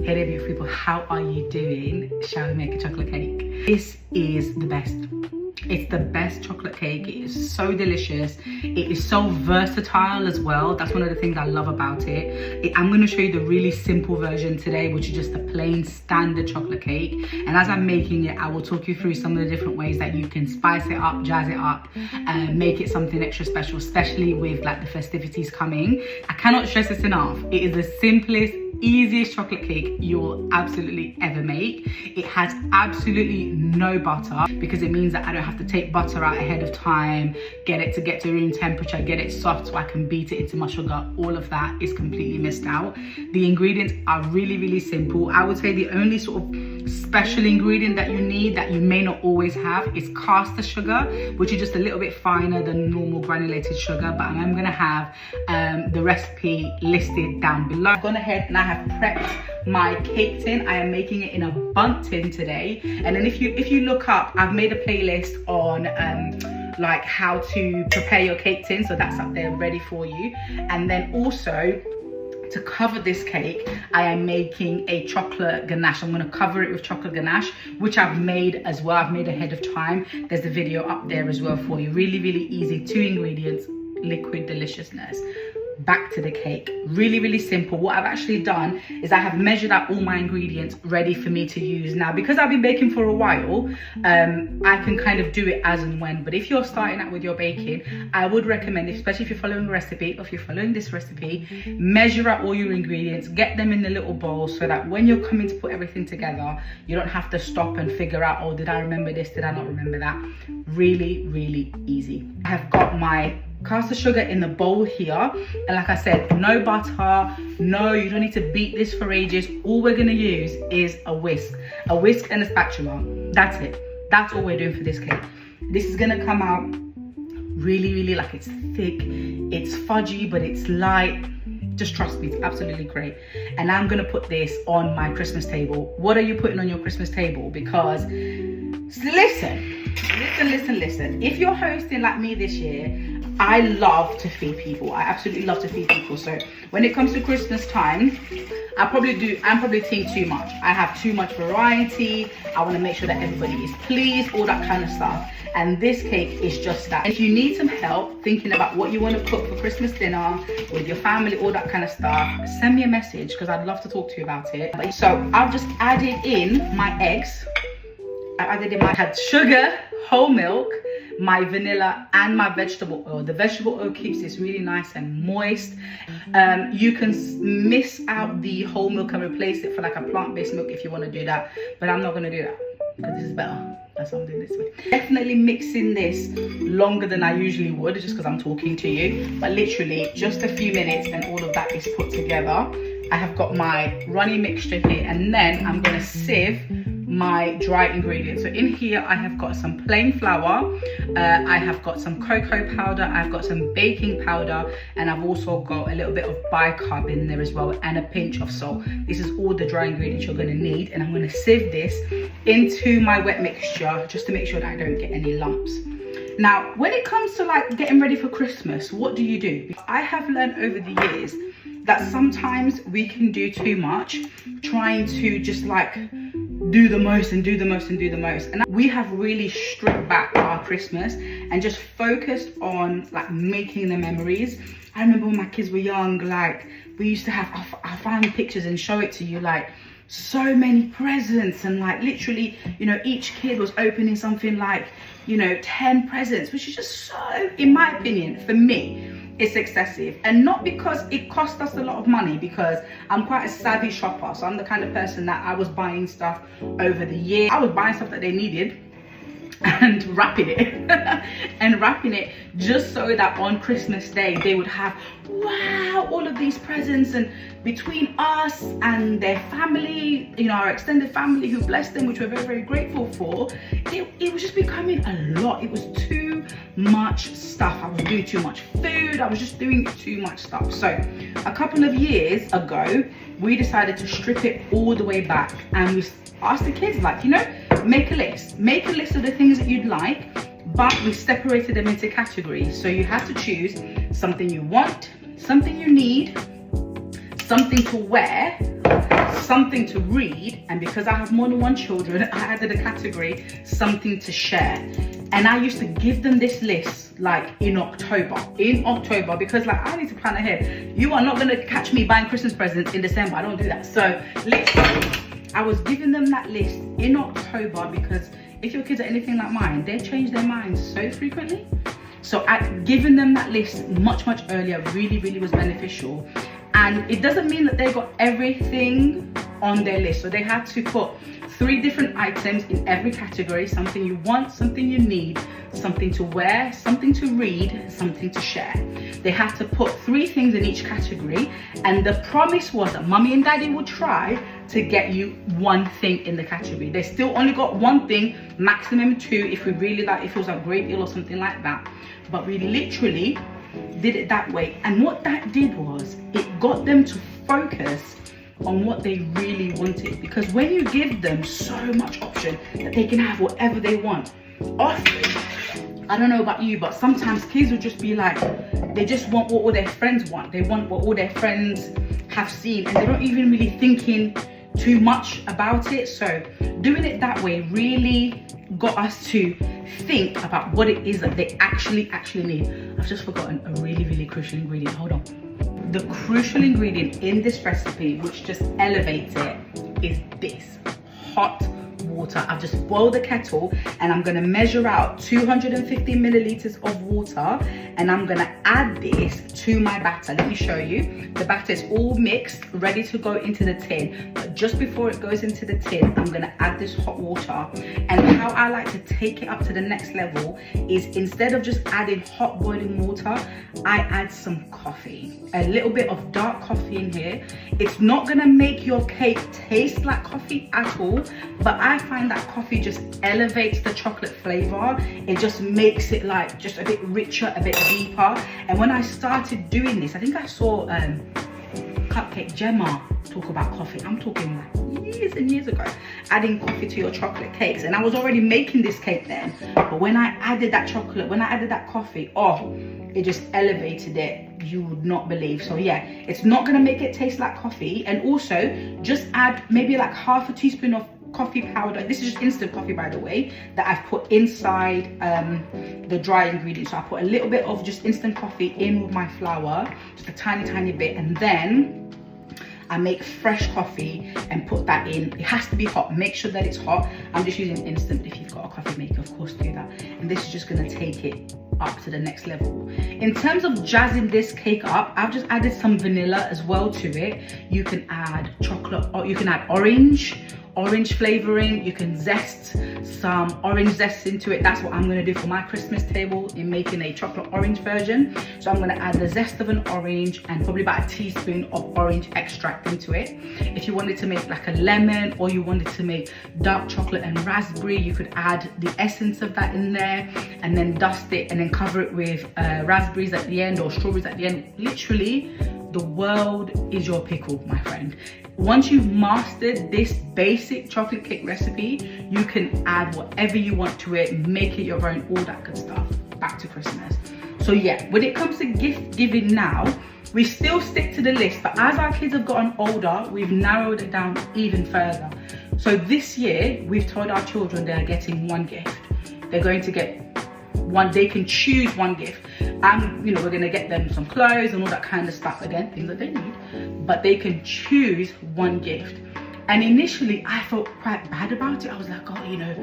Hey there, beautiful people, how are you doing? Shall we make a chocolate cake? This is the best. It's the best chocolate cake. It is so delicious. It is so versatile as well. That's one of the things I love about it. I'm going to show you the really simple version today, which is just a plain standard chocolate cake. And as I'm making it, I will talk you through some of the different ways that you can spice it up, jazz it up, and make it something extra special, especially with like the festivities coming. I cannot stress this enough. It is the simplest, easiest chocolate cake you will absolutely ever make. It has absolutely no butter because it means that I don't have to take butter out ahead of time, get it to room temperature, get it soft so I can beat it into my sugar. All of that is completely missed out. The ingredients are really, really simple. I would say the only sort of special ingredient that you need that you may not always have is caster sugar, which is just a little bit finer than normal granulated sugar, but I'm gonna have the recipe listed down below. I've gone ahead and I have prepped my cake tin. I am making it in a bundt tin today, and then if you look up, I've made a playlist on like how to prepare your cake tin, so that's up there ready for you. And then also, to cover this cake, I am making a chocolate ganache. I'm going to cover it with chocolate ganache, which I've made as well. I've made ahead of time. There's a video up there as well for you. Really, really easy. 2 ingredients, liquid deliciousness. Back to the cake. Really, really simple. What I've actually done is I have measured out all my ingredients ready for me to use. Now, because I've been baking for a while, I can kind of do it as and when. But if you're starting out with your baking, I would recommend, especially if you're following a recipe, or if you're following this recipe, measure out all your ingredients, get them in the little bowl so that when you're coming to put everything together, you don't have to stop and figure out, oh, did I remember this? Did I not remember that? Really, really easy. I have got my caster sugar in the bowl here, and like I said, no butter, no, you don't need to beat this for ages. All we're gonna use is a whisk and a spatula. That's it. That's all we're doing for this cake. This is gonna come out really, really, like, it's thick, it's fudgy, but it's light. Just trust me, it's absolutely great. And I'm gonna put this on my Christmas table. What are you putting on your Christmas table? Because listen, if you're hosting like me this year, I love to feed people. I absolutely love to feed people. So when it comes to Christmas time, I'm probably team too much. I have too much variety. I want to make sure that everybody is pleased, all that kind of stuff. And this cake is just that. If you need some help thinking about what you want to cook for Christmas dinner with your family, all that kind of stuff, send me a message because I'd love to talk to you about it. So I've just added in my eggs. I had sugar, whole milk, my vanilla, and my vegetable oil. The vegetable oil keeps this really nice and moist. You can miss out the whole milk and replace it for like a plant-based milk if you want to do that, but I'm not going to do that because this is better. That's what I'm doing this way. Definitely mixing this longer than I usually would, just because I'm talking to you, but literally just a few minutes and all of that is put together. I have got my runny mixture here, and then I'm going to sieve my dry ingredients. So in here I have got some plain flour, I have got some cocoa powder, I've got some baking powder, and I've also got a little bit of bicarb in there as well, and a pinch of salt. This is all the dry ingredients you're going to need, and I'm going to sieve this into my wet mixture just to make sure that I don't get any lumps. Now, when it comes to like getting ready for Christmas, what do you do? I have learned over the years that sometimes we can do too much, trying to just like do the most and do the most and do the most. And we have really stripped back our Christmas and just focused on like making the memories. I remember when my kids were young, like we used to have, I'll find pictures and show it to you, like so many presents, and like literally, you know, each kid was opening something like, you know, 10 presents, which is just so, in my opinion, for me, it's excessive. And not because it cost us a lot of money, because I'm quite a savvy shopper. So I'm the kind of person that I was buying stuff over the year. I was buying stuff that they needed and wrapping it just so that on Christmas Day they would have, wow, all of these presents. And between us and their family, you know, our extended family who blessed them, which we're very, very grateful for, it was just becoming a lot. It was too much stuff. I was doing too much food. I was just doing too much stuff. So a couple of years ago, we decided to strip it all the way back, and we asked the kids, like, you know, make a list of the things that you'd like, but we separated them into categories. So you had to choose something you want, something you need, something to wear, something to read, and because I have more than one children, I added a category, something to share. And I used to give them this list like in October, because like I need to plan ahead. You are not gonna catch me buying Christmas presents in December. I don't do that. So literally, I was giving them that list in October, because if your kids are anything like mine, they change their minds so frequently. So giving them that list much earlier really was beneficial. And it doesn't mean that they got everything on their list. So they had to put 3 different items in every category: something you want, something you need, something to wear, something to read, something to share. They had to put 3 things in each category, and the promise was that Mummy and Daddy would try to get you 1 thing in the category. They still only got 1 thing, maximum 2 if we really like, if it was a great deal or something like that. But we literally did it that way. And what that did was, it got them to focus on what they really wanted. Because when you give them so much option that they can have whatever they want, often, I don't know about you, but sometimes kids will just be like, they just want what all their friends want. They want what all their friends have seen, and they're not even really thinking too much about it. So doing it that way really got us to think about what it is that they actually need. I've just forgotten a really crucial ingredient. Hold on. The crucial ingredient in this recipe, which just elevates it, is this: hot water. I've just boiled the kettle, and I'm gonna measure out 250 milliliters of water, and I'm gonna add this to my batter. Let me show you. The batter is all mixed, ready to go into the tin. But just before it goes into the tin, I'm gonna add this hot water. And how I like to take it up to the next level is, instead of just adding hot boiling water, I add some coffee, a little bit of dark coffee in here. It's not gonna make your cake taste like coffee at all, but I find that coffee just elevates the chocolate flavor. It just makes it like just a bit richer, a bit deeper. And when I started doing this, I think I saw Cupcake Gemma talk about coffee. I'm talking like years and years ago, adding coffee to your chocolate cakes. And I was already making this cake then, but when I added that chocolate, when I added that coffee, oh, it just elevated it. You would not believe. So yeah, it's not gonna make it taste like coffee. And also just add maybe like half a teaspoon of coffee powder. This is just instant coffee, by the way, that I've put inside the dry ingredients. So I put a little bit of just instant coffee in with my flour, just a tiny bit, and then I make fresh coffee and put that in. It has to be hot. Make sure that it's hot. I'm just using instant. If you've got a coffee maker, of course do that. And this is just gonna take it up to the next level. In terms of jazzing this cake up, I've just added some vanilla as well to it. You can add chocolate, or you can add orange flavoring. You can zest some orange zest into it. That's what I'm gonna do for my Christmas table in making a chocolate orange version. So I'm gonna add the zest of an orange and probably about a teaspoon of orange extract into it. If you wanted to make like a lemon, or you wanted to make dark chocolate and raspberry, you could add the essence of that in there and then dust it and then cover it with raspberries at the end or strawberries at the end. Literally, the world is your pickle, my friend. Once you've mastered this basic chocolate cake recipe, you can add whatever you want to it, make it your own, all that good stuff. Back to Christmas. So yeah, when it comes to gift giving now, we still stick to the list, but as our kids have gotten older, we've narrowed it down even further. So this year, we've told our children they're getting 1 gift. They're going to get one, they can choose 1 gift. And you know, we're gonna get them some clothes and all that kind of stuff, again, things that they need, but they can choose 1 gift. And initially I felt quite bad about it. I was like, oh, you know,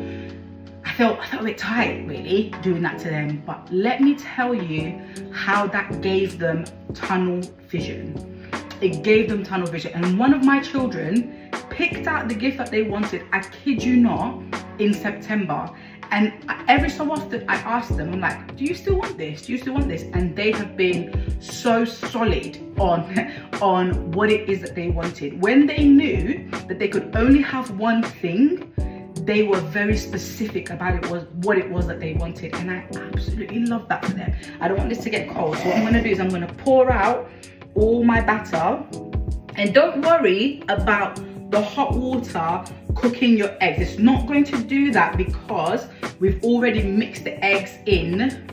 I felt a bit tight really doing that to them. But let me tell you how that gave them tunnel vision. It gave them tunnel vision. And one of my children picked out the gift that they wanted, I kid you not, in September. And every so often I ask them, I'm like, do you still want this? Do you still want this? And they have been so solid on what it is that they wanted. When they knew that they could only have 1 thing, they were very specific about what it was that they wanted. And I absolutely love that for them. I don't want this to get cold. So what I'm gonna do is I'm gonna pour out all my batter. And don't worry about the hot water cooking your eggs. It's not going to do that because we've already mixed the eggs in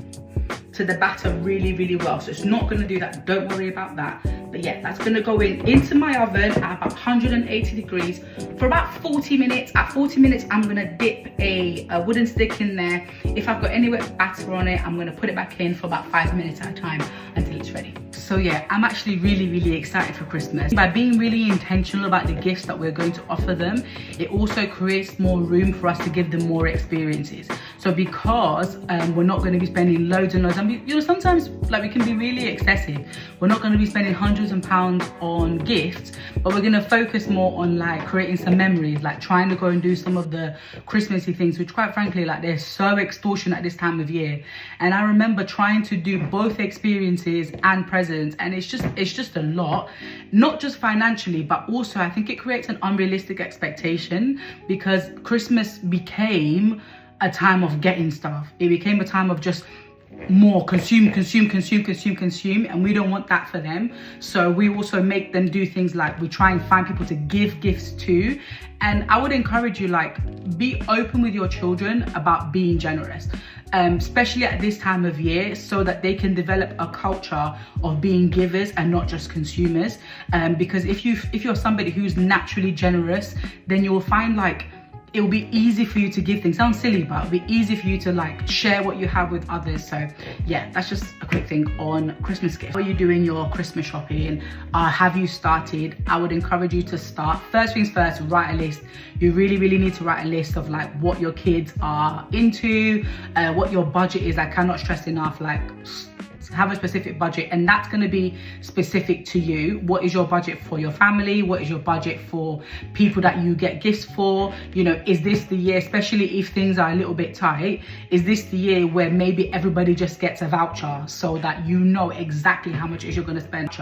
to the batter really well. So it's not going to do that. Don't worry about that. But yeah, that's gonna go into my oven at about 180 degrees for about 40 minutes. At 40 minutes, I'm gonna dip a wooden stick in there. If I've got any wet batter on it, I'm gonna put it back in for about 5 minutes at a time until it's ready. So yeah, I'm actually really excited for Christmas. By being really intentional about the gifts that we're going to offer them, it also creates more room for us to give them more experiences. So because we're not going to be spending loads and loads, and you know, sometimes like we can be really excessive. We're not going to be spending hundreds of pounds on gifts, but we're going to focus more on like creating some memories, like trying to go and do some of the Christmassy things, which quite frankly, like they're so extortionate at this time of year. And I remember trying to do both experiences and presents, and it's just a lot, not just financially, but also I think it creates an unrealistic expectation, because Christmas became a time of getting stuff. It became a time of just more consume, and we don't want that for them. So we also make them do things like we try and find people to give gifts to. And I would encourage you, like, be open with your children about being generous, especially at this time of year, so that they can develop a culture of being givers and not just consumers. Because if you're somebody who's naturally generous, then you will find like it will be easy for you to give things. Sounds silly, but it'll be easy for you to like share what you have with others. So yeah, that's just a quick thing on Christmas gifts. Are you doing your Christmas shopping? Have you started? I would encourage you to start. First things first, write a list. You really need to write a list of like what your kids are into, what your budget is. I cannot stress enough, like, have a specific budget, and that's going to be specific to you. What is your budget for your family? What is your budget for people that you get gifts for? You know, is this the year, especially if things are a little bit tight, is this the year where maybe everybody just gets a voucher so that you know exactly how much is you're going to spend?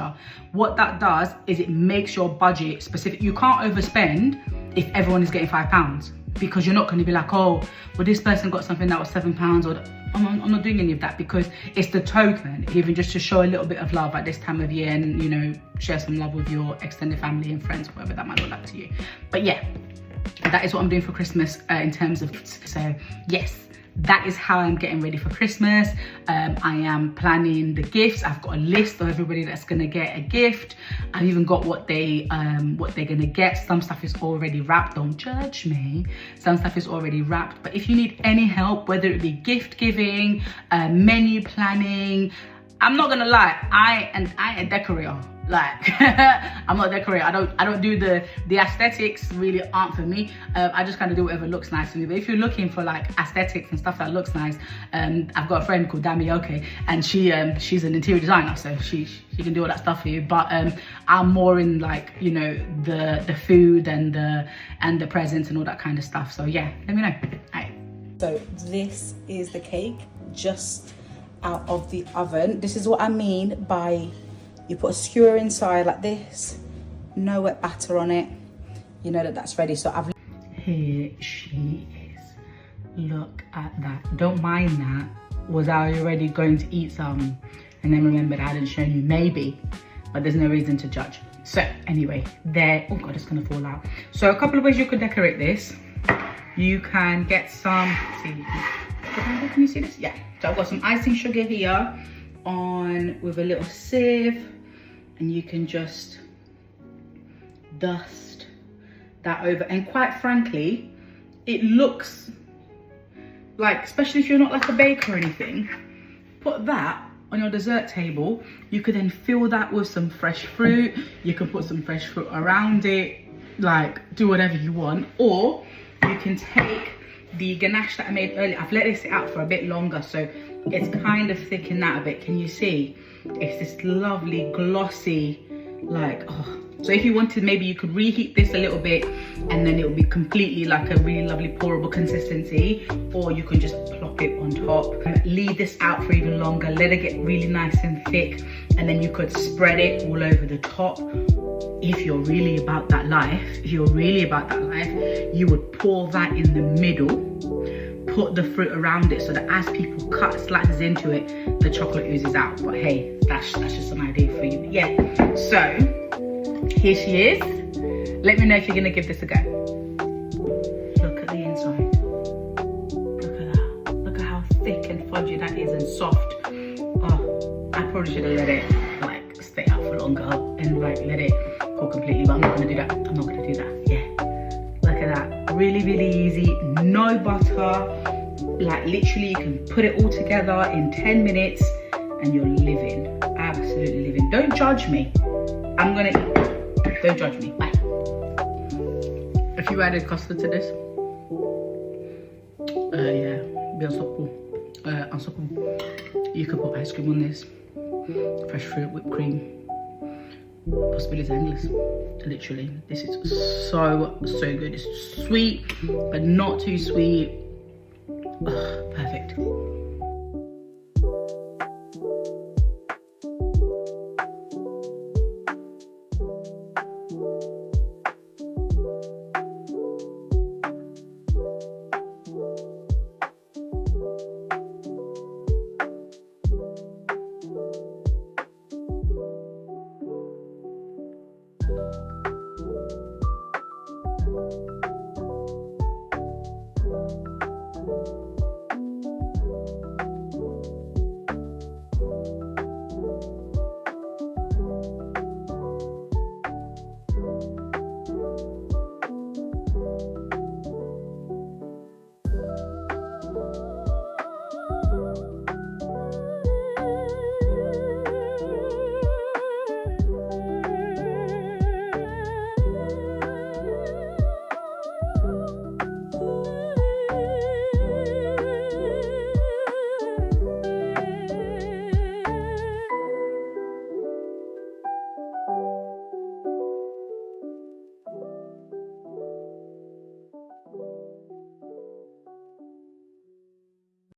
What that does is it makes your budget specific. You can't overspend if everyone is getting £5, because you're not going to be like, oh, well, this person got something that was £7, or I'm not doing any of that, because it's the token, even just to show a little bit of love at this time of year, and you know, share some love with your extended family and friends, whatever that might look like to you. But yeah, that is what I'm doing for Christmas in terms of gifts. So yes, that is how I'm getting ready for Christmas. I am planning the gifts. I've got a list of everybody that's gonna get a gift. I've even got what they're gonna get. Some stuff is already wrapped, don't judge me. Some stuff is already wrapped, but if you need any help, whether it be gift giving, menu planning, I'm not gonna lie, I ain't a decorator. Like, I'm not a decorator. I don't do the aesthetics, really aren't for me. I just kind of do whatever looks nice to me. But if you're looking for like aesthetics and stuff that looks nice, I've got a friend called Damioke, and she's an interior designer, so she can do all that stuff for you. But I'm more in like, you know, the food and the presents and all that kind of stuff. So yeah, let me know. All right. So this is the cake just out of the oven. This is what I mean by you put a skewer inside like this, no wet batter on it, you know that's ready. So here she is. Look at that. Don't mind that. Was I already going to eat some and then remembered I hadn't shown you? Maybe, but there's no reason to judge. So anyway, there. Oh god, it's gonna fall out. So a couple of ways you could decorate this. You can get some, can you see this? Yeah. So I've got some icing sugar here on with a little sieve, and you can just dust that over. And quite frankly, it looks like, especially if you're not like a baker or anything, put that on your dessert table. You could then fill that with some fresh fruit. You can put some fresh fruit around it, like do whatever you want. Or you can take the ganache that I made earlier. I've let it sit out for a bit longer, so it's kind of thickened out a bit. Can you see? It's this lovely glossy, like, oh. So if you wanted, maybe you could reheat this a little bit and then it will be completely like a really lovely pourable consistency, or you can just plop it on top. Leave this out for even longer, let it get really nice and thick, and then you could spread it all over the top. If you're really about that life, you would pour that in the middle, put the fruit around it so that as people cut slices into it, the chocolate oozes out. But hey, that's just an idea for you. But yeah, so here she is. Let me know if you're gonna give this a go. Look at the inside. Look at that. Look at how thick and fudgy that is and soft. Oh, I probably should have let it like stay out for longer and then like let it cook completely, but I'm not gonna do that. I'm not gonna do that. Yeah, look at that. Really, really easy. No butter. Like literally you can put it all together in 10 minutes and you're living, absolutely living. Don't judge me. I'm gonna eat. Don't judge me. Bye. If you added custard to this, yeah, be unstoppable. You could put ice cream on this, fresh fruit, whipped cream. Possibilities endless. Literally, this is so good. It's sweet, but not too sweet. Ugh, perfect.